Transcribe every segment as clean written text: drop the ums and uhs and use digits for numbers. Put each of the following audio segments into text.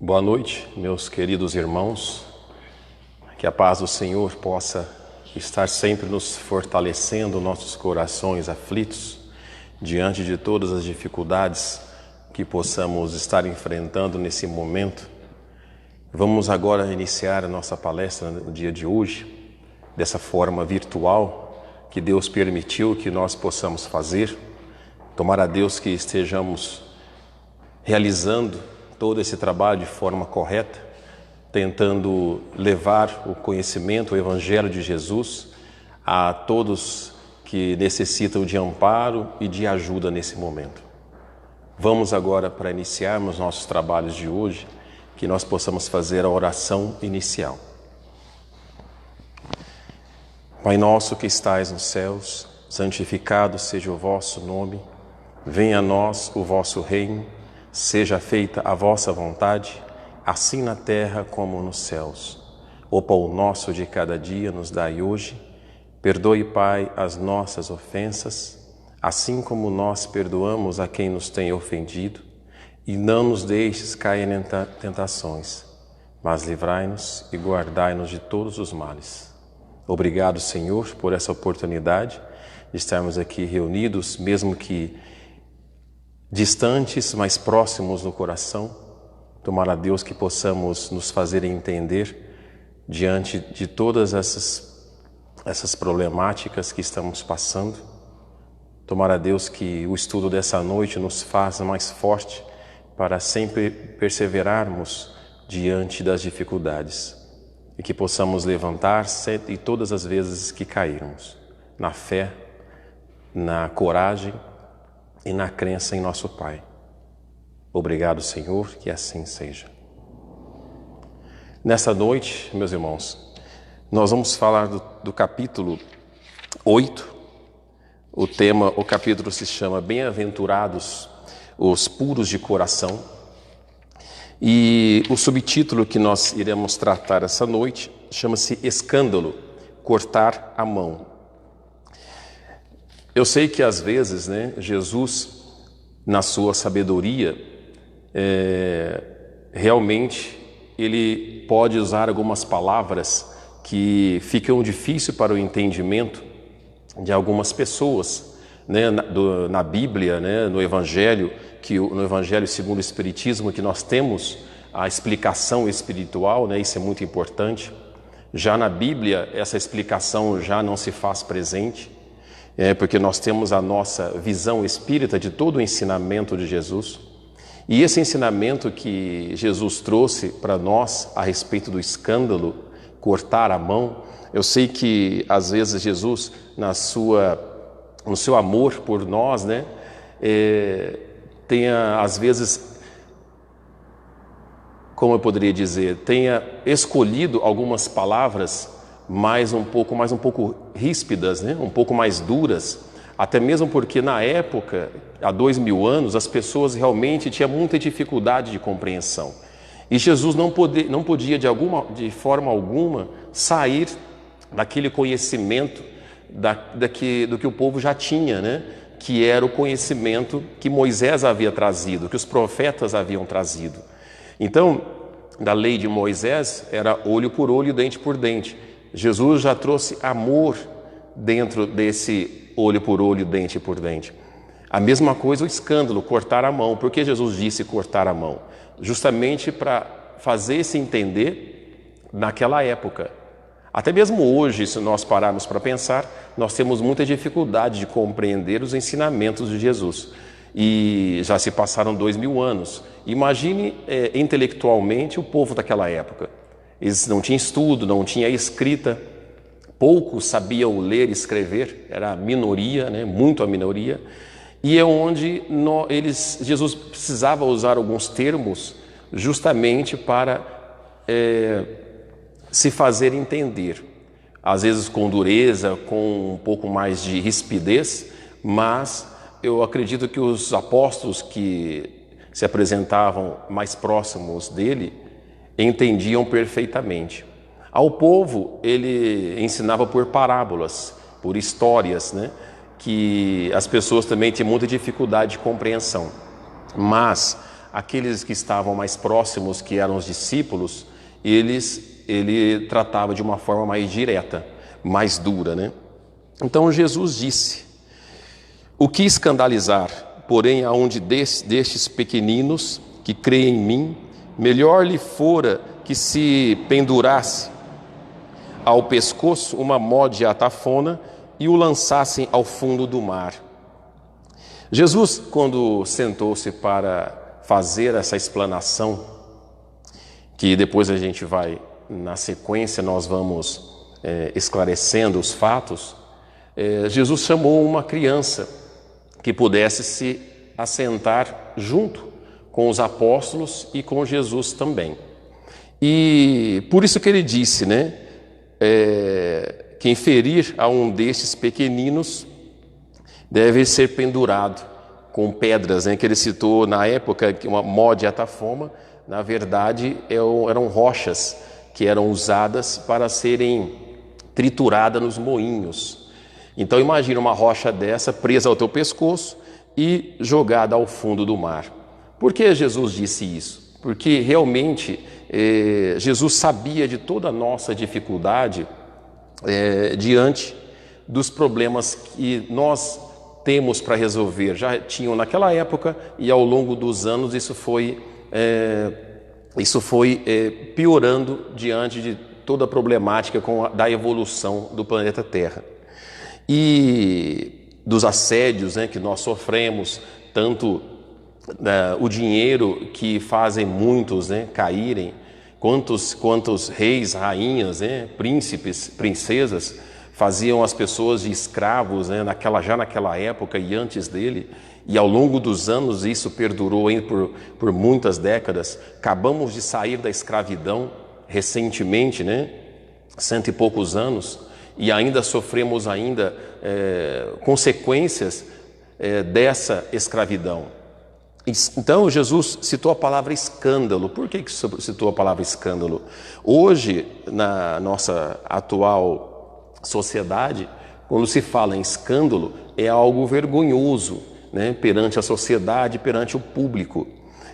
Boa noite, meus queridos irmãos. Que a paz do Senhor possa estar sempre nos fortalecendo nossos corações aflitos diante de todas as dificuldades que possamos estar enfrentando nesse momento. Vamos agora iniciar a nossa palestra no dia de hoje, dessa forma virtual que Deus permitiu que nós possamos fazer. Tomara a Deus que estejamos realizando todo esse trabalho de forma correta, tentando levar o conhecimento, o Evangelho de Jesus a todos que necessitam de amparo e de ajuda nesse momento. Vamos agora, para iniciarmos nossos trabalhos de hoje, que nós possamos fazer a oração inicial. Pai nosso que estais nos céus, santificado seja o vosso nome, venha a nós o vosso reino, seja feita a vossa vontade, assim na terra como nos céus. O pão nosso de cada dia nos dai hoje. Perdoe, Pai, as nossas ofensas, assim como nós perdoamos a quem nos tem ofendido. E não nos deixes cair em tentações, mas livrai-nos e guardai-nos de todos os males. Obrigado, Senhor, por essa oportunidade de estarmos aqui reunidos, mesmo que distantes, mas próximos no coração. Tomara a Deus que possamos nos fazer entender diante de todas essas problemáticas que estamos passando. Tomara a Deus que o estudo dessa noite nos faça mais forte para sempre perseverarmos diante das dificuldades e que possamos levantar e todas as vezes que cairmos, na fé, na coragem e na crença em nosso Pai. Obrigado, Senhor, que assim seja. Nessa noite, meus irmãos, nós vamos falar do capítulo 8. O capítulo se chama Bem-aventurados os puros de coração. E o subtítulo que nós iremos tratar essa noite chama-se Escândalo, cortar a mão. Eu sei que às vezes, Jesus, na sua sabedoria, realmente ele pode usar algumas palavras que ficam difíceis para o entendimento de algumas pessoas, na Bíblia, no Evangelho, no Evangelho segundo o Espiritismo, que nós temos a explicação espiritual, isso é muito importante. Já na Bíblia, essa explicação já não se faz presente, porque nós temos a nossa visão espírita de todo o ensinamento de Jesus. E esse ensinamento que Jesus trouxe para nós a respeito do escândalo, cortar a mão, eu sei que às vezes Jesus, no seu amor por nós, tenha às vezes, como eu poderia dizer, tenha escolhido algumas palavras um pouco ríspidas, um pouco mais duras, até mesmo porque na época, há 2000 anos, as pessoas realmente tinham muita dificuldade de compreensão. E Jesus não podia de forma alguma sair daquele conhecimento do que o povo já tinha, que era o conhecimento que Moisés havia trazido, que os profetas haviam trazido. Então, da lei de Moisés era olho por olho, dente por dente. Jesus já trouxe amor dentro desse olho por olho, dente por dente. A mesma coisa o escândalo, cortar a mão. Por que Jesus disse cortar a mão? Justamente para fazer se entender naquela época. Até mesmo hoje, se nós pararmos para pensar, nós temos muita dificuldade de compreender os ensinamentos de Jesus. E já se passaram 2000 anos. Imagine intelectualmente o povo daquela época. Eles não tinham estudo, não tinha escrita, poucos sabiam ler e escrever, era a minoria, muito a minoria, e é onde Jesus precisava usar alguns termos justamente para se fazer entender, às vezes com dureza, com um pouco mais de rispidez, mas eu acredito que os apóstolos que se apresentavam mais próximos dele entendiam perfeitamente. Ao povo, ele ensinava por parábolas, por histórias, que as pessoas também tinham muita dificuldade de compreensão. Mas aqueles que estavam mais próximos, que eram os discípulos, ele tratava de uma forma mais direta, mais dura, né? Então Jesus disse: o que escandalizar, porém, a um destes pequeninos que creem em mim, melhor lhe fora que se pendurasse ao pescoço uma mó de atafona e o lançassem ao fundo do mar. Jesus, quando sentou-se para fazer essa explanação, que depois a gente vai, na sequência, nós vamos esclarecendo os fatos, Jesus chamou uma criança que pudesse se assentar junto com os apóstolos e com Jesus também. E por isso que ele disse, né? Quem ferir a um destes pequeninos deve ser pendurado com pedras, né? Que ele citou na época, uma mó de atafona, na verdade eram rochas que eram usadas para serem trituradas nos moinhos. Então imagina uma rocha dessa presa ao teu pescoço e jogada ao fundo do mar. Por que Jesus disse isso? Porque realmente Jesus sabia de toda a nossa dificuldade diante dos problemas que nós temos para resolver. Já tinham naquela época e ao longo dos anos isso foi piorando diante de toda a problemática da evolução do planeta Terra. E dos assédios, né, que nós sofremos, tanto o dinheiro que fazem muitos, né, caírem, quantos reis, rainhas, né, príncipes, princesas faziam as pessoas de escravos, né, já naquela época e antes dele, e ao longo dos anos isso perdurou por muitas décadas. Acabamos de sair da escravidão recentemente, né, 100 e poucos anos, e ainda sofremos consequências dessa escravidão. Então Jesus citou a palavra escândalo. Por que citou a palavra escândalo? Hoje, na nossa atual sociedade, quando se fala em escândalo, é algo vergonhoso, né, perante a sociedade, perante o público.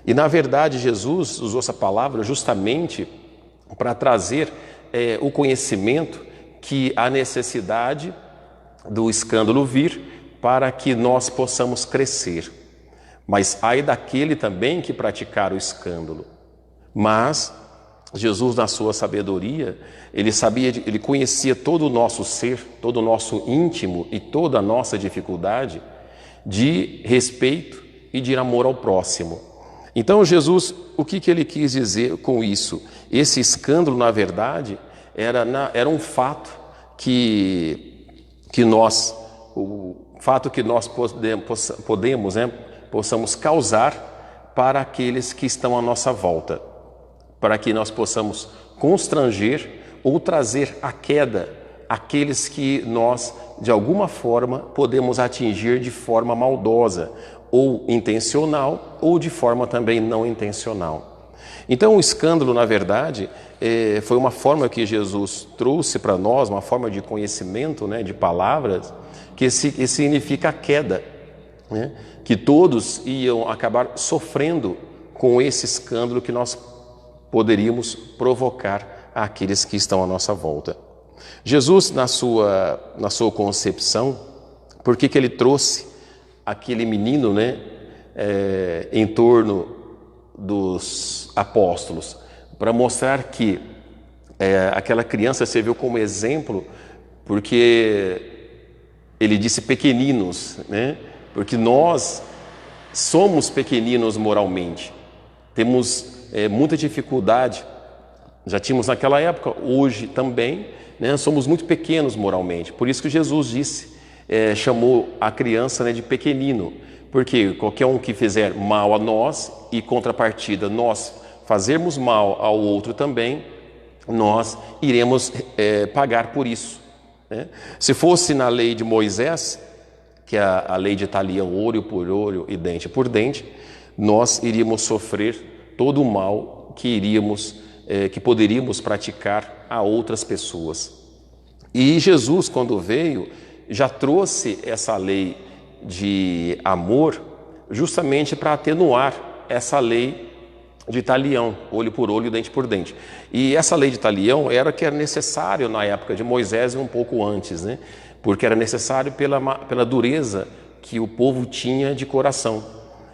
E na verdade Jesus usou essa palavra justamente para trazer o conhecimento que há necessidade do escândalo vir para que nós possamos crescer. Mas ai daquele também que praticar o escândalo. Mas Jesus, na sua sabedoria, ele conhecia todo o nosso ser, todo o nosso íntimo e toda a nossa dificuldade de respeito e de amor ao próximo. Então Jesus, o que ele quis dizer com isso? Esse escândalo, na verdade, era um fato que nós podemos, né, possamos causar para aqueles que estão à nossa volta, para que nós possamos constranger ou trazer à queda aqueles que nós, de alguma forma, podemos atingir de forma maldosa, ou intencional, ou de forma também não intencional. Então o escândalo, na verdade, foi uma forma que Jesus trouxe para nós, uma forma de conhecimento, né, de palavras, que significa a queda, né? Que todos iam acabar sofrendo com esse escândalo que nós poderíamos provocar àqueles que estão à nossa volta. Jesus, na sua concepção, por que ele trouxe aquele menino, né, em torno dos apóstolos? Para mostrar que aquela criança serviu como exemplo, porque ele disse pequeninos, né? Porque nós somos pequeninos moralmente, temos muita dificuldade, já tínhamos naquela época, hoje também, né? Somos muito pequenos moralmente. Por isso que Jesus disse, chamou a criança, né, de pequenino, porque qualquer um que fizer mal a nós e contrapartida nós fazermos mal ao outro também, nós iremos pagar por isso, né? Se fosse na lei de Moisés, que é a lei de talião, olho por olho e dente por dente, nós iríamos sofrer todo o mal que poderíamos praticar a outras pessoas. E Jesus, quando veio, já trouxe essa lei de amor justamente para atenuar essa lei de talião, olho por olho, dente por dente. E essa lei de talião era que era necessário na época de Moisés e um pouco antes, né? Porque era necessário pela dureza que o povo tinha de coração.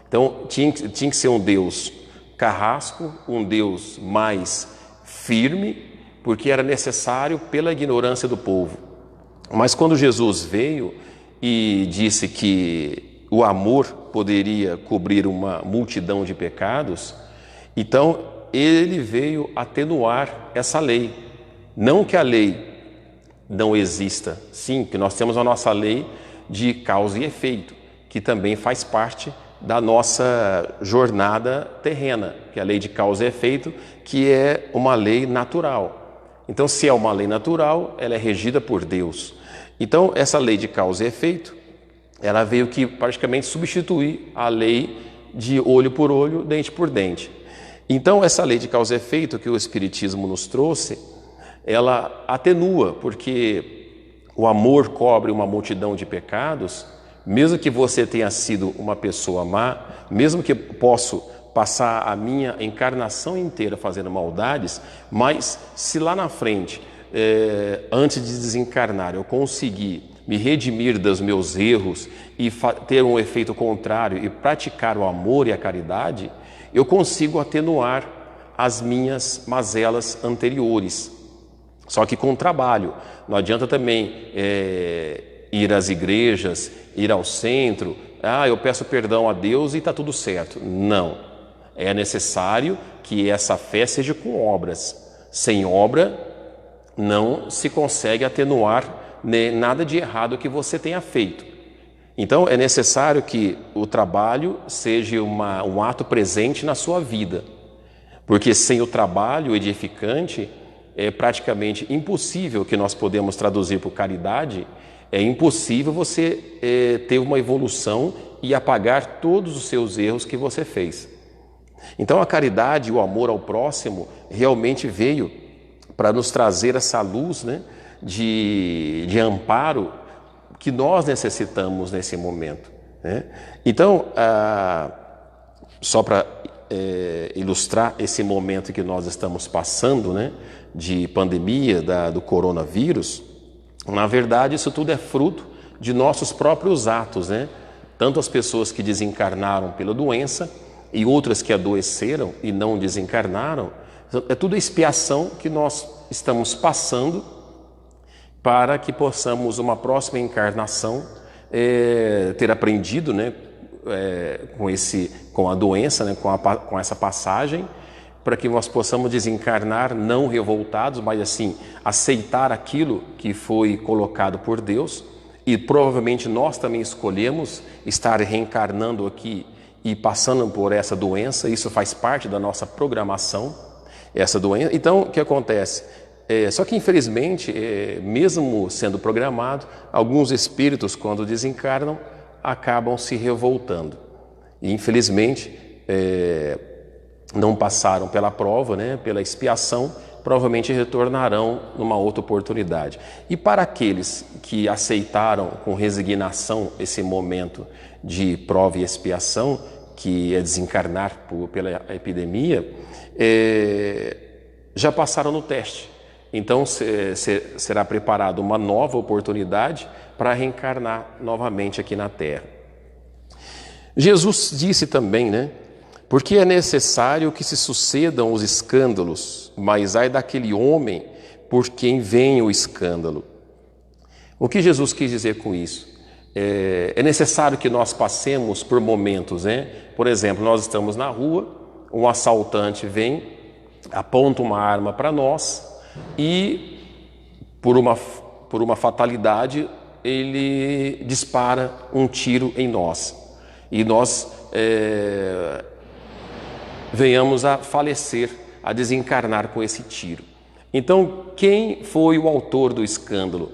Então tinha que ser um Deus carrasco, um Deus mais firme, porque era necessário pela ignorância do povo. Mas quando Jesus veio e disse que o amor poderia cobrir uma multidão de pecados, então ele veio atenuar essa lei. Não que a lei não exista, sim, que nós temos a nossa lei de causa e efeito, que também faz parte da nossa jornada terrena, que é a lei de causa e efeito, que é uma lei natural. Então, se é uma lei natural, ela é regida por Deus. Então, essa lei de causa e efeito, ela veio que praticamente substituir a lei de olho por olho, dente por dente. Então, essa lei de causa e efeito que o Espiritismo nos trouxe, ela atenua, porque o amor cobre uma multidão de pecados, mesmo que você tenha sido uma pessoa má, mesmo que possa passar a minha encarnação inteira fazendo maldades, mas se lá na frente, antes de desencarnar, eu conseguir me redimir dos meus erros e ter um efeito contrário e praticar o amor e a caridade, eu consigo atenuar as minhas mazelas anteriores. Só que com trabalho. Não adianta também ir às igrejas, ir ao centro, eu peço perdão a Deus e está tudo certo. Não. É necessário que essa fé seja com obras. Sem obra, não se consegue atenuar nada de errado que você tenha feito. Então, é necessário que o trabalho seja um ato presente na sua vida. Porque sem o trabalho edificante, é praticamente impossível, que nós podemos traduzir por caridade, é impossível você ter uma evolução e apagar todos os seus erros que você fez. Então a caridade, o amor ao próximo, realmente veio para nos trazer essa luz, né, de amparo que nós necessitamos nesse momento, né? Então, só para ilustrar esse momento que nós estamos passando, né, de pandemia do coronavírus, na verdade isso tudo é fruto de nossos próprios atos, né? Tanto as pessoas que desencarnaram pela doença e outras que adoeceram e não desencarnaram, é tudo expiação que nós estamos passando para que possamos, uma próxima encarnação, ter aprendido, né, com a doença, né, com essa passagem, para que nós possamos desencarnar não revoltados, mas assim, aceitar aquilo que foi colocado por Deus, e provavelmente nós também escolhemos estar reencarnando aqui e passando por essa doença. Isso faz parte da nossa programação, essa doença. Então, o que acontece? Só que infelizmente, mesmo sendo programado, alguns espíritos, quando desencarnam, acabam se revoltando. E infelizmente, não passaram pela prova, né, pela expiação, provavelmente retornarão numa outra oportunidade. E para aqueles que aceitaram com resignação esse momento de prova e expiação, que é desencarnar pela epidemia, já passaram no teste. Então será preparada uma nova oportunidade para reencarnar novamente aqui na Terra. Jesus disse também, né? Porque é necessário que se sucedam os escândalos, mas ai daquele homem por quem vem o escândalo. O que Jesus quis dizer com isso? É necessário que nós passemos por momentos, né? Por exemplo, nós estamos na rua, um assaltante vem, aponta uma arma para nós e, por uma fatalidade, ele dispara um tiro em nós. E nós venhamos a falecer, a desencarnar com esse tiro. Então, quem foi o autor do escândalo?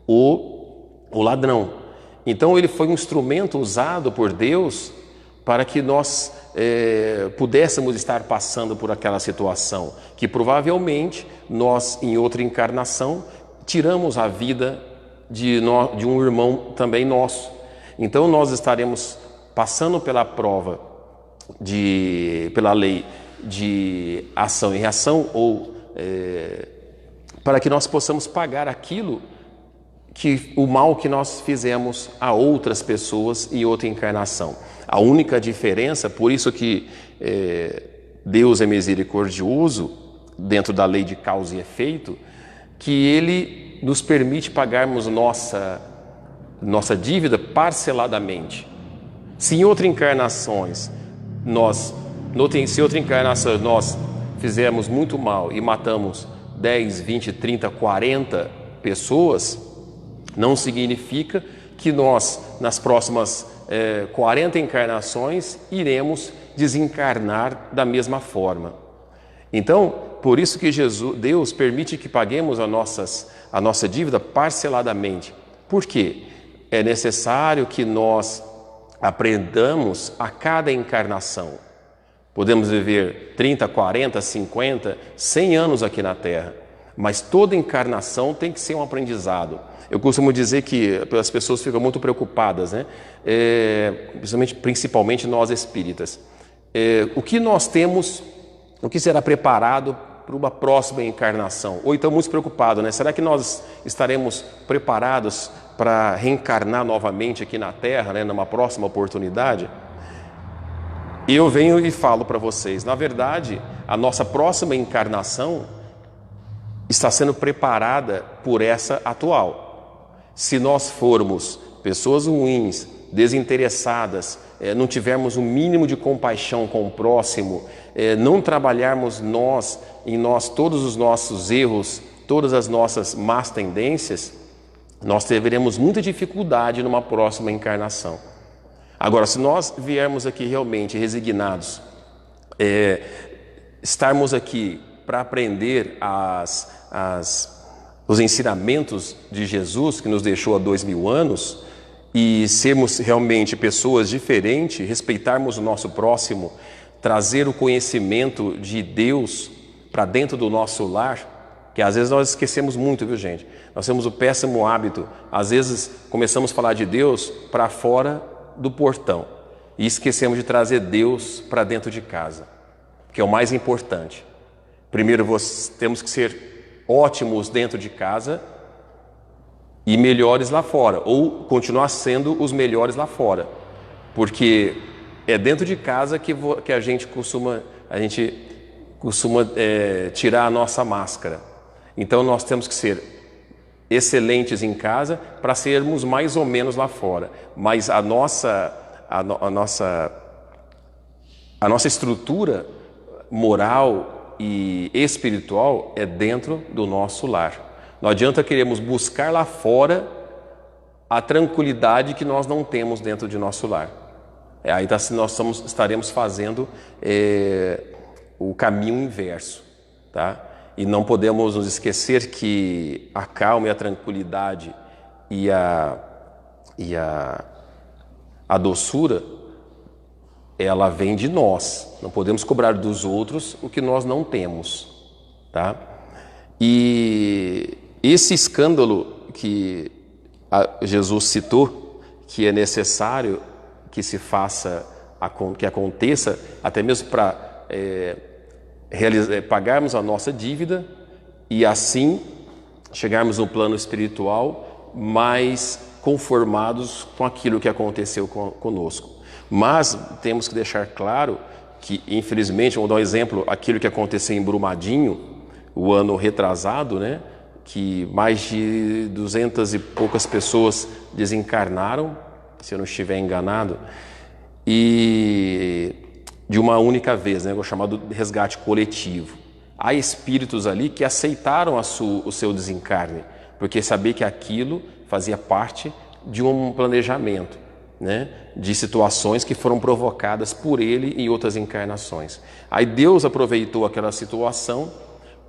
O ladrão. Então, ele foi um instrumento usado por Deus para que nós pudéssemos estar passando por aquela situação, que provavelmente nós, em outra encarnação, tiramos a vida de um irmão também nosso. Então, nós estaremos passando pela prova pela lei de ação e reação, ou para que nós possamos pagar aquilo o mal que nós fizemos a outras pessoas em outra encarnação. A única diferença, por isso que Deus é misericordioso dentro da lei de causa e efeito, que Ele nos permite pagarmos nossa dívida parceladamente. Se em outra encarnação nós fizemos muito mal e matamos 10, 20, 30, 40 pessoas, não significa que nós, nas próximas 40 encarnações, iremos desencarnar da mesma forma. Então, por isso que Deus permite que paguemos a nossa dívida parceladamente. Por quê? É necessário que nós aprendamos a cada encarnação. Podemos viver 30, 40, 50, 100 anos aqui na Terra, mas toda encarnação tem que ser um aprendizado. Eu costumo dizer que as pessoas ficam muito preocupadas, né? Principalmente nós espíritas. O que nós temos, o que será preparado para uma próxima encarnação? Ou então muito preocupado, né? Será que nós estaremos preparados para reencarnar novamente aqui na Terra, né, numa próxima oportunidade? E eu venho e falo para vocês, na verdade, a nossa próxima encarnação está sendo preparada por essa atual. Se nós formos pessoas ruins, desinteressadas, não tivermos um mínimo de compaixão com o próximo, não trabalharmos em nós todos os nossos erros, todas as nossas más tendências, nós teremos muita dificuldade numa próxima encarnação. Agora, se nós viermos aqui realmente resignados, estarmos aqui para aprender os ensinamentos de Jesus, que nos deixou há 2000 anos, e sermos realmente pessoas diferentes, respeitarmos o nosso próximo, trazer o conhecimento de Deus para dentro do nosso lar, que às vezes nós esquecemos muito, viu, gente? Nós temos o péssimo hábito, às vezes começamos a falar de Deus para fora do portão e esquecemos de trazer Deus para dentro de casa, que é o mais importante. Primeiro, temos que ser ótimos dentro de casa e melhores lá fora, ou continuar sendo os melhores lá fora, porque é dentro de casa que a gente costuma tirar a nossa máscara. Então nós temos que ser excelentes em casa para sermos mais ou menos lá fora, mas a nossa estrutura moral e espiritual é dentro do nosso lar. Não adianta queremos buscar lá fora a tranquilidade que nós não temos dentro de nosso lar. Aí nós estaremos fazendo o caminho inverso, tá? E não podemos nos esquecer que a calma e a tranquilidade e a doçura, ela vem de nós. Não podemos cobrar dos outros o que nós não temos, tá? E esse escândalo que Jesus citou, que é necessário que se faça, que aconteça, até mesmo para pagarmos a nossa dívida e assim chegarmos no plano espiritual mais conformados com aquilo que aconteceu conosco. Mas temos que deixar claro que, infelizmente, vamos dar um exemplo, aquilo que aconteceu em Brumadinho, o ano retrasado, né, que mais de 200 e poucas pessoas desencarnaram, se eu não estiver enganado, e de uma única vez, né, o chamado resgate coletivo. Há espíritos ali que aceitaram o seu desencarne, porque sabia que aquilo fazia parte de um planejamento, né, de situações que foram provocadas por ele em outras encarnações. Aí Deus aproveitou aquela situação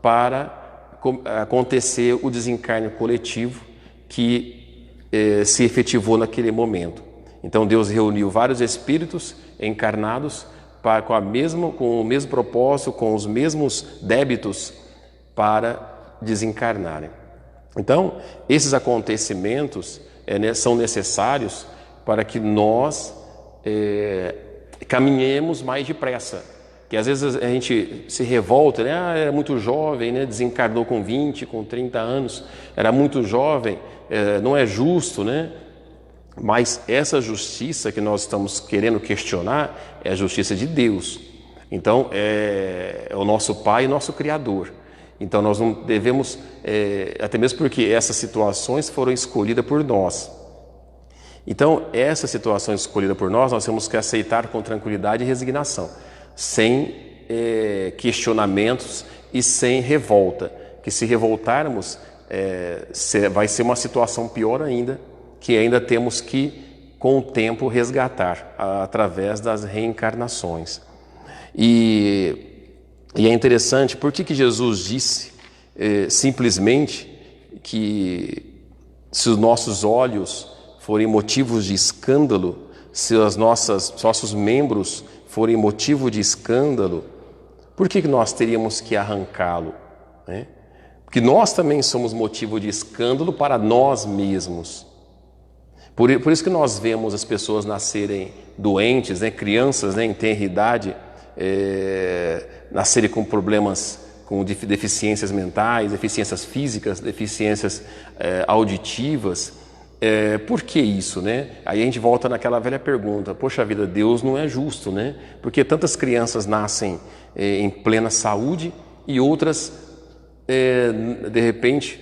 para acontecer o desencarne coletivo que se efetivou naquele momento. Então Deus reuniu vários espíritos encarnados com o mesmo propósito, com os mesmos débitos para desencarnarem. Então, esses acontecimentos são necessários para que nós caminhemos mais depressa. Que às vezes a gente se revolta, né? Era muito jovem, né? Desencarnou com 20, com 30 anos, era muito jovem, não é justo, né? Mas essa justiça que nós estamos querendo questionar é a justiça de Deus. Então, é o nosso Pai e nosso Criador. Então, nós não devemos, até mesmo porque essas situações foram escolhidas por nós. Então, essas situações escolhidas por nós temos que aceitar com tranquilidade e resignação, sem questionamentos e sem revolta. Que se revoltarmos, vai ser uma situação pior ainda, que ainda temos que, com o tempo, resgatar através das reencarnações. E é interessante, por que Jesus disse simplesmente que se os nossos olhos forem motivos de escândalo, se os nossos membros forem motivo de escândalo, por que nós teríamos que arrancá-lo, né? Porque nós também somos motivo de escândalo para nós mesmos. Por isso que nós vemos as pessoas nascerem doentes, né? Crianças, né, em tenra idade, nascerem com problemas, com deficiências mentais, deficiências físicas, deficiências auditivas. Por que isso, né? Aí a gente volta naquela velha pergunta: poxa vida, Deus não é justo, né? Porque tantas crianças nascem em plena saúde e outras, de repente,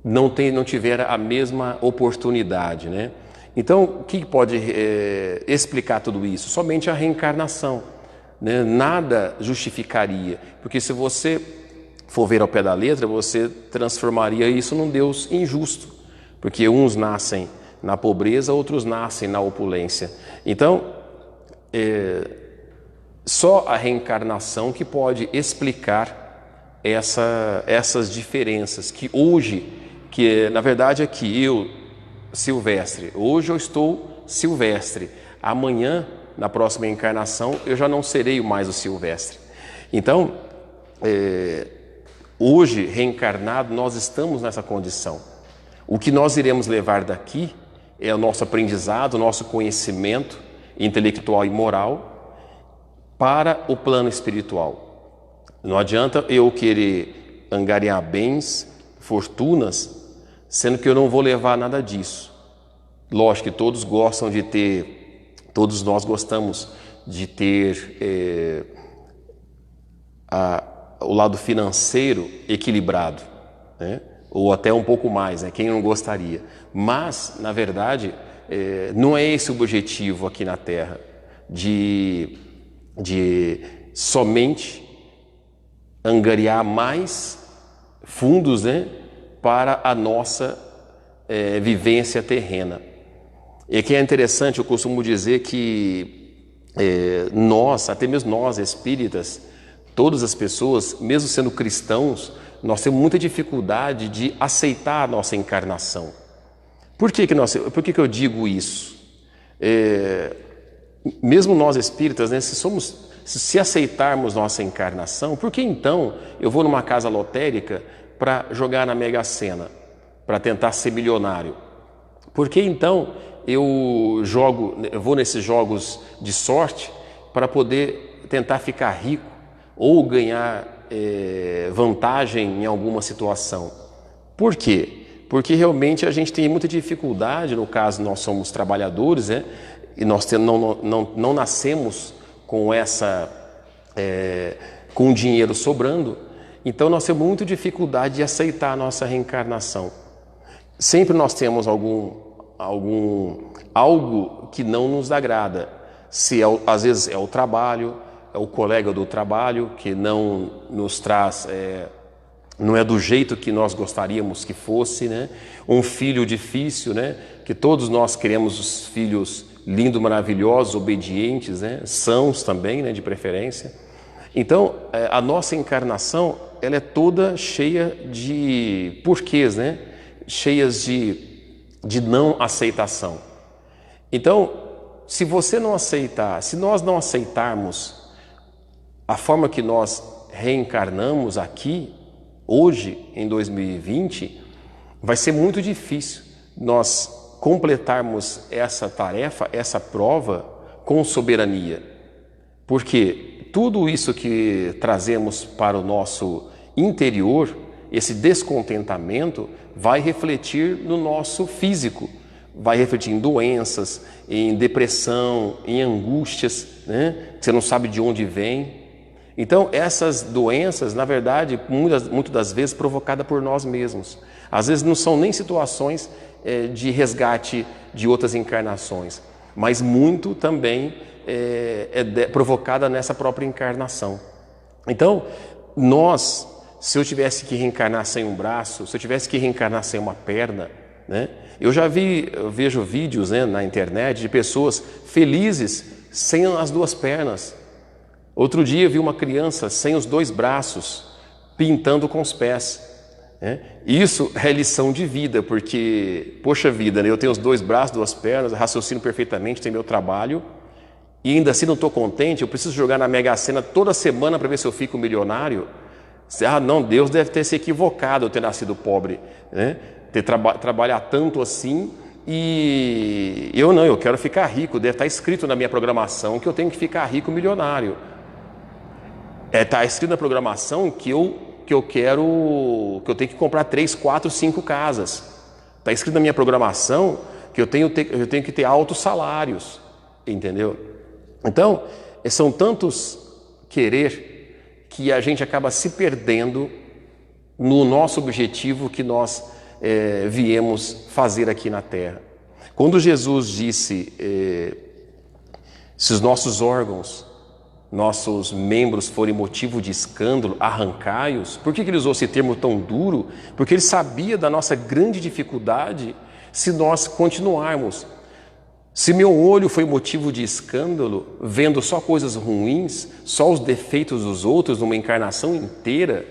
não tiveram a mesma oportunidade, né? Então, o que pode explicar tudo isso? Somente a reencarnação, né? Nada justificaria, porque se você for ver ao pé da letra, você transformaria isso num Deus injusto, porque uns nascem na pobreza, outros nascem na opulência. Então, só a reencarnação que pode explicar essas diferenças, que hoje, na verdade é que eu, Silvestre, hoje eu estou Silvestre, amanhã, na próxima encarnação, eu já não serei mais o Silvestre. Então, hoje, reencarnado, nós estamos nessa condição. O que nós iremos levar daqui é o nosso aprendizado, o nosso conhecimento intelectual e moral para o plano espiritual. Não adianta eu querer angariar bens, fortunas, sendo que eu não vou levar nada disso. Lógico que todos gostam de ter, todos nós gostamos de ter o lado financeiro equilibrado, né? Ou até um pouco mais, né? Quem não gostaria? Mas, na verdade, não é esse o objetivo aqui na Terra, de somente angariar mais fundos, né, para a nossa vivência terrena. E que é interessante, eu costumo dizer que nós, até mesmo nós espíritas, todas as pessoas, mesmo sendo cristãos, nós temos muita dificuldade de aceitar a nossa encarnação. Por que que eu digo isso? Mesmo nós espíritas, né, se aceitarmos nossa encarnação, por que então eu vou numa casa lotérica para jogar na Mega Sena, para tentar ser milionário? Por que então eu vou nesses jogos de sorte para poder tentar ficar rico ou ganhar vantagem em alguma situação? Por quê? Porque realmente a gente tem muita dificuldade, no caso nós somos trabalhadores, né? E nós não nascemos com com o dinheiro sobrando, então nós temos muita dificuldade de aceitar a nossa reencarnação. Sempre nós temos algo que não nos agrada. Às vezes é o trabalho, é o colega do trabalho que não nos traz, não é do jeito que nós gostaríamos que fosse, né? Um filho difícil, né? Que todos nós queremos os filhos lindos, maravilhosos, obedientes, né? Sãos também, né? De preferência. Então, a nossa encarnação, ela é toda cheia de porquês, né? Cheias de não aceitação. Então, se nós não aceitarmos a forma que nós reencarnamos aqui, hoje, em 2020, vai ser muito difícil nós completarmos essa tarefa, essa prova, com soberania. Porque tudo isso que trazemos para o nosso interior, esse descontentamento, vai refletir no nosso físico, vai refletir em doenças, em depressão, em angústias, né? Você não sabe de onde vem. Então, essas doenças, na verdade, muitas das vezes provocadas por nós mesmos. Às vezes não são nem situações de resgate de outras encarnações, mas muito também provocada nessa própria encarnação. Então, se eu tivesse que reencarnar sem um braço, se eu tivesse que reencarnar sem uma perna, né? Eu vejo vídeos, né, na internet de pessoas felizes sem as duas pernas. Outro dia vi uma criança sem os dois braços, pintando com os pés. Né? Isso é lição de vida, porque, poxa vida, né, eu tenho os dois braços, duas pernas, raciocino perfeitamente, tenho meu trabalho, e ainda assim não estou contente, eu preciso jogar na Mega Sena toda semana para ver se eu fico milionário. Não, Deus deve ter se equivocado eu ter nascido pobre, né? Trabalhar tanto assim, e eu quero ficar rico, deve estar escrito na minha programação que eu tenho que ficar rico, milionário. Está escrito na programação que eu tenho que comprar 3, 4, 5 casas. Está escrito na minha programação que eu tenho que ter altos salários, entendeu? Então, são tantos querer que a gente acaba se perdendo no nosso objetivo que nós viemos fazer aqui na Terra. Quando Jesus disse, se os nossos órgãos, nossos membros forem motivo de escândalo, arrancai-os. Por que ele usou esse termo tão duro? Porque ele sabia da nossa grande dificuldade se nós continuarmos. Se meu olho foi motivo de escândalo, vendo só coisas ruins, só os defeitos dos outros numa encarnação inteira,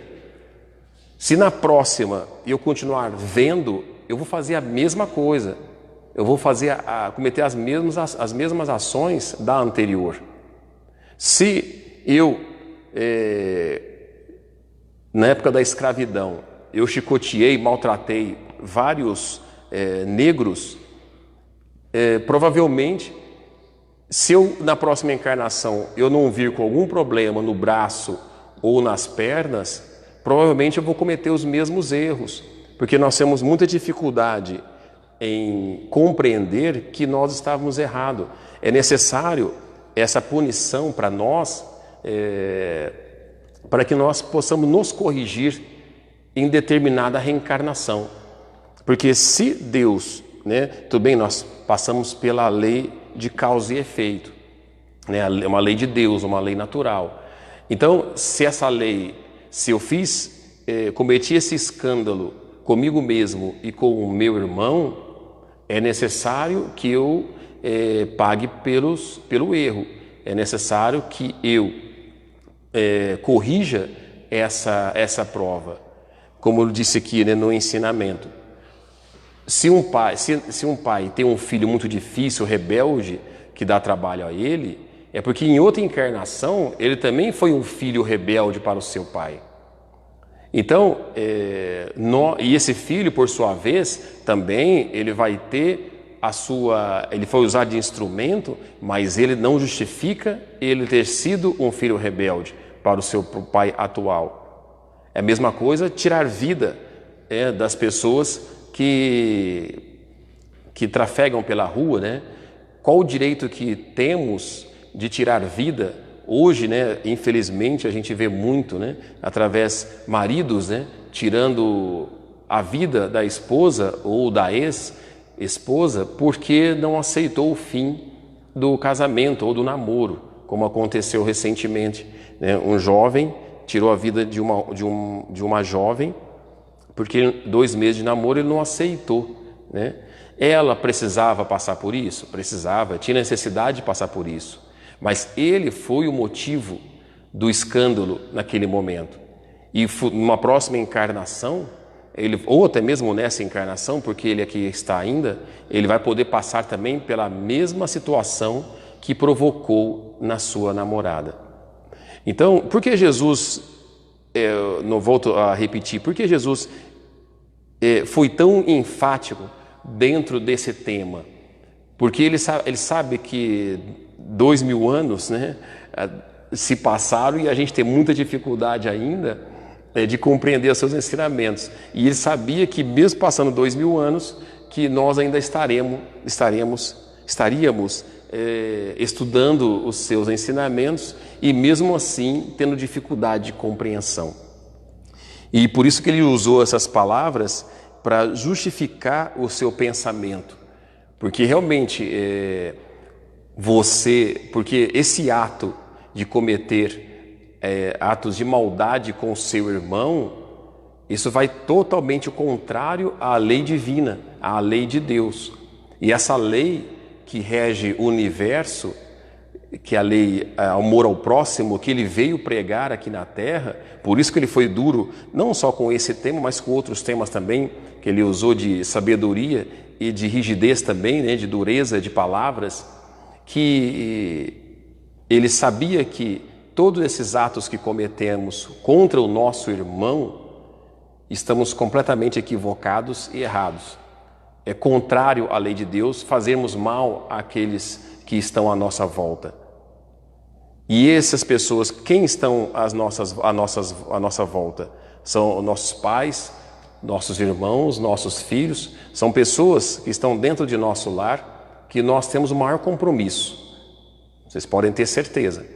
se na próxima eu continuar vendo, eu vou fazer a mesma coisa. Eu vou cometer as mesmas ações da anterior. Se eu, na época da escravidão, eu chicoteei, maltratei vários negros, provavelmente, se eu na próxima encarnação eu não vir com algum problema no braço ou nas pernas, provavelmente eu vou cometer os mesmos erros, porque nós temos muita dificuldade em compreender que nós estávamos errados. É necessário essa punição para nós, para que nós possamos nos corrigir em determinada reencarnação. Porque se Deus, né, tudo bem, nós passamos pela lei de causa e efeito, né, é uma lei de Deus, uma lei natural. Então, se essa lei, se eu cometi esse escândalo comigo mesmo e com o meu irmão, é necessário que eu pague pelo erro. É necessário que eu corrija essa prova. Como eu disse aqui, né, no ensinamento. Se um pai tem um filho muito difícil, rebelde, que dá trabalho a ele, é porque em outra encarnação ele também foi um filho rebelde para o seu pai. Então, e esse filho, por sua vez, também ele vai ter ele foi usado de instrumento, mas ele não justifica ele ter sido um filho rebelde para o seu pai atual. É a mesma coisa tirar vida das pessoas que trafegam pela rua, né? Qual o direito que temos de tirar vida? Hoje, né, infelizmente, a gente vê muito, né, através maridos, né, tirando a vida da esposa ou da ex-esposa porque não aceitou o fim do casamento ou do namoro, como aconteceu recentemente, né? Um jovem tirou a vida de uma jovem porque 2 meses de namoro ele não aceitou, né? Ela precisava passar por isso? Precisava, tinha necessidade de passar por isso. Mas ele foi o motivo do escândalo naquele momento. E numa próxima encarnação, ou até mesmo nessa encarnação, porque ele aqui está ainda, ele vai poder passar também pela mesma situação que provocou na sua namorada. Então, por que Jesus, não volto a repetir, por que Jesus foi tão enfático dentro desse tema, porque ele sabe que 2000 anos, né, se passaram e a gente tem muita dificuldade ainda de compreender os seus ensinamentos. E ele sabia que mesmo passando 2000 anos, que nós ainda estaríamos estudando os seus ensinamentos e mesmo assim tendo dificuldade de compreensão. E por isso que ele usou essas palavras para justificar o seu pensamento, porque realmente porque esse ato de cometer atos de maldade com o seu irmão, isso vai totalmente contrário à lei divina, à lei de Deus. E essa lei que rege o universo, que é a lei amor ao próximo, que ele veio pregar aqui na terra, por isso que ele foi duro, não só com esse tema, mas com outros temas também, que ele usou de sabedoria e de rigidez também, né, de dureza de palavras, que ele sabia que todos esses atos que cometemos contra o nosso irmão, estamos completamente equivocados e errados. É contrário à lei de Deus fazermos mal àqueles que estão à nossa volta. E essas pessoas, quem estão à nossa volta? São nossos pais, nossos irmãos, nossos filhos, são pessoas que estão dentro de nosso lar, que nós temos o maior compromisso. Vocês podem ter certeza.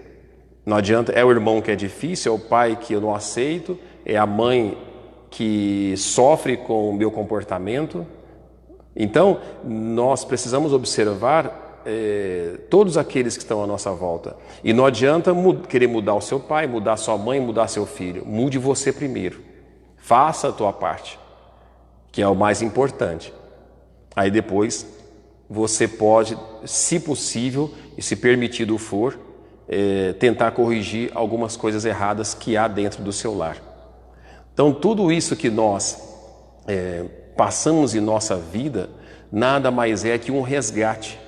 Não adianta, é o irmão que é difícil, é o pai que eu não aceito, é a mãe que sofre com o meu comportamento. Então, nós precisamos observar todos aqueles que estão à nossa volta. E não adianta querer mudar o seu pai, mudar sua mãe, mudar seu filho. Mude você primeiro. Faça a tua parte, que é o mais importante. Aí depois, você pode, se possível e se permitido for, tentar corrigir algumas coisas erradas que há dentro do seu lar. Então, tudo isso que nós passamos em nossa vida, nada mais é que um resgate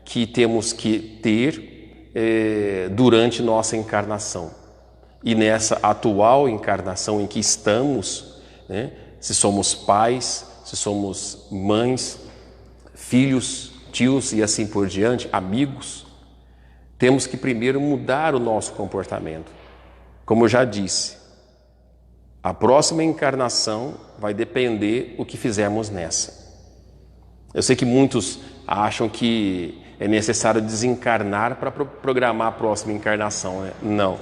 que temos que ter durante nossa encarnação. E nessa atual encarnação em que estamos, né, se somos pais, se somos mães, filhos, tios e assim por diante, amigos, temos que primeiro mudar o nosso comportamento. Como eu já disse, a próxima encarnação vai depender do que fizermos nessa. Eu sei que muitos acham que é necessário desencarnar para programar a próxima encarnação, né? Não.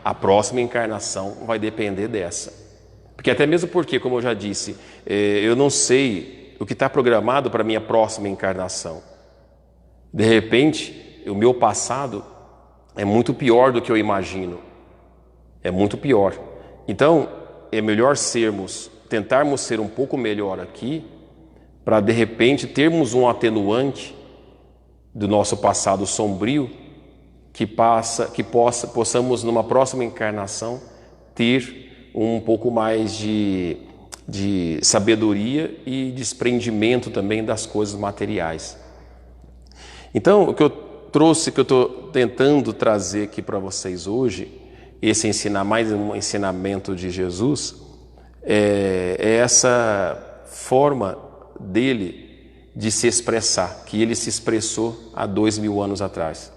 A próxima encarnação vai depender dessa. Porque até mesmo porque, como eu já disse, eu não sei o que está programado para a minha próxima encarnação. De repente, o meu passado é muito pior do que eu imagino. É muito pior. Então, é melhor tentarmos ser um pouco melhor aqui, para de repente termos um atenuante do nosso passado sombrio, que possamos numa próxima encarnação ter um pouco mais de sabedoria e desprendimento também das coisas materiais. Então, o que eu trouxe, que eu estou tentando trazer aqui para vocês hoje, mais um ensinamento de Jesus, é essa forma dele de se expressar, que ele se expressou há 2000 anos atrás,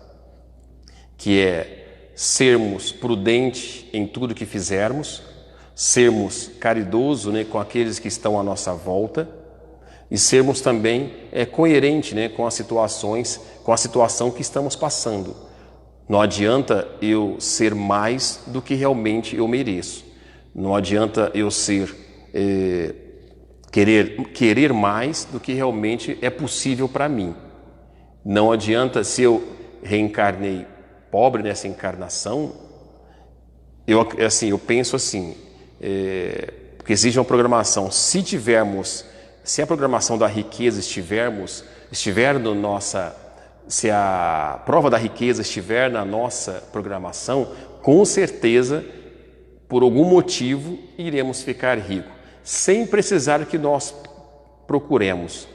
que é sermos prudentes em tudo que fizermos, sermos caridosos, né, com aqueles que estão à nossa volta e sermos também coerentes, né, com as situações, com a situação que estamos passando. Não adianta eu ser mais do que realmente eu mereço. Não adianta eu querer mais do que realmente é possível para mim. Não adianta, se eu reencarnei pobre nessa encarnação, eu penso assim, porque exige uma programação. Se a programação da riqueza estiver no nossa, se a prova da riqueza estiver na nossa programação, com certeza, por algum motivo, iremos ficar ricos, sem precisar que nós procuremos.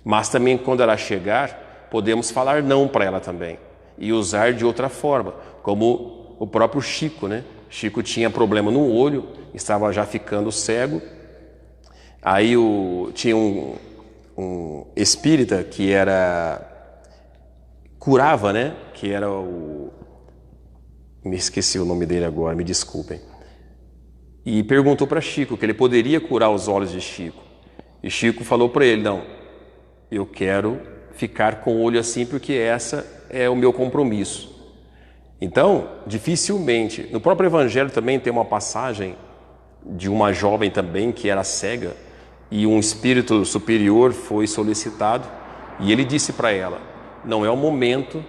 Mas também, quando ela chegar, podemos falar não para ela também e usar de outra forma, como o próprio Chico, né? Chico tinha problema no olho, estava já ficando cego. Aí tinha um um espírita que curava, né? Que era me esqueci o nome dele agora, me desculpem. E perguntou para Chico que ele poderia curar os olhos de Chico. E Chico falou para ele: não, eu quero ficar com o olho assim porque essa é o meu compromisso. Então, dificilmente, no próprio Evangelho também tem uma passagem de uma jovem também que era cega e um espírito superior foi solicitado e ele disse para ela: não é o momento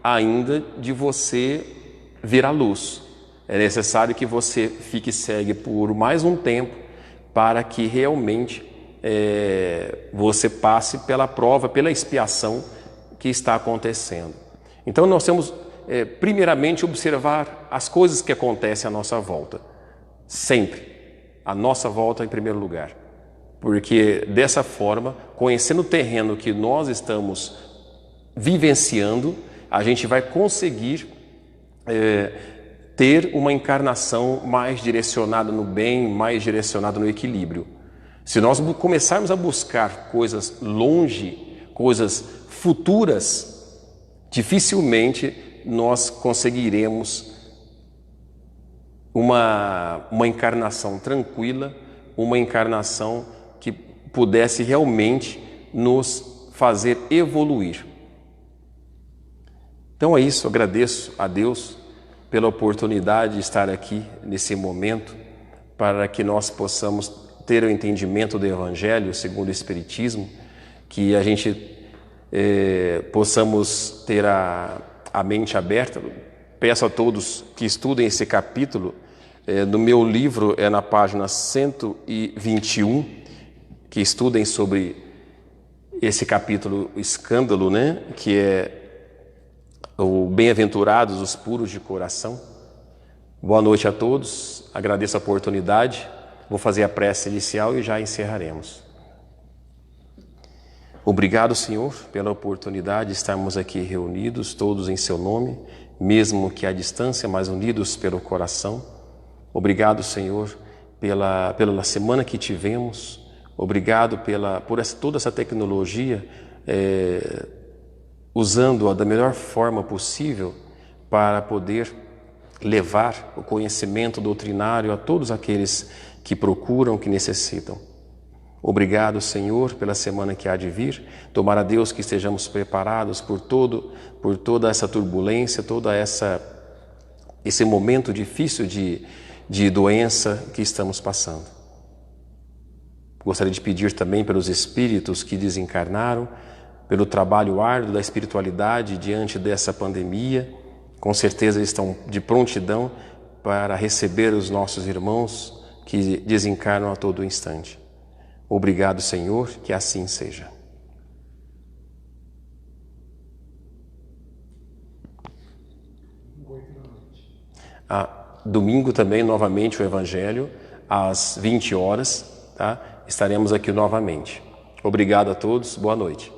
ainda de você ver a luz, é necessário que você fique cega por mais um tempo para que realmente você passe pela prova, pela expiação que está acontecendo. Então nós temos primeiramente observar as coisas que acontecem à nossa volta, sempre a nossa volta em primeiro lugar, porque dessa forma, conhecendo o terreno que nós estamos vivenciando, a gente vai conseguir ter uma encarnação mais direcionada no bem, mais direcionada no equilíbrio. Se nós começarmos a buscar coisas longe, coisas futuras, dificilmente nós conseguiremos uma encarnação tranquila, uma encarnação que pudesse realmente nos fazer evoluir. Então é isso, agradeço a Deus pela oportunidade de estar aqui nesse momento para que nós possamos ter o entendimento do Evangelho segundo o Espiritismo, que a gente possamos ter a mente aberta. Peço a todos que estudem esse capítulo. No meu livro é na página 121, que estudem sobre esse capítulo, o escândalo, né? Que é o bem-aventurados os puros de coração. Boa noite a todos, agradeço a oportunidade. Vou fazer a prece inicial e já encerraremos. Obrigado, Senhor, pela oportunidade de estarmos aqui reunidos, todos em seu nome, mesmo que à distância, mas unidos pelo coração. Obrigado, Senhor, pela semana que tivemos. Obrigado por toda essa tecnologia, usando-a da melhor forma possível para poder levar o conhecimento doutrinário a todos aqueles que procuram, que necessitam. Obrigado, Senhor, pela semana que há de vir. Tomara, Deus, que estejamos preparados por toda essa turbulência, esse momento difícil de doença que estamos passando. Gostaria de pedir também pelos espíritos que desencarnaram, pelo trabalho árduo da espiritualidade diante dessa pandemia. Com certeza estão de prontidão para receber os nossos irmãos que desencarnam a todo instante. Obrigado, Senhor, que assim seja. Domingo também, novamente, o Evangelho, às 20 horas, tá? Estaremos aqui novamente. Obrigado a todos, boa noite.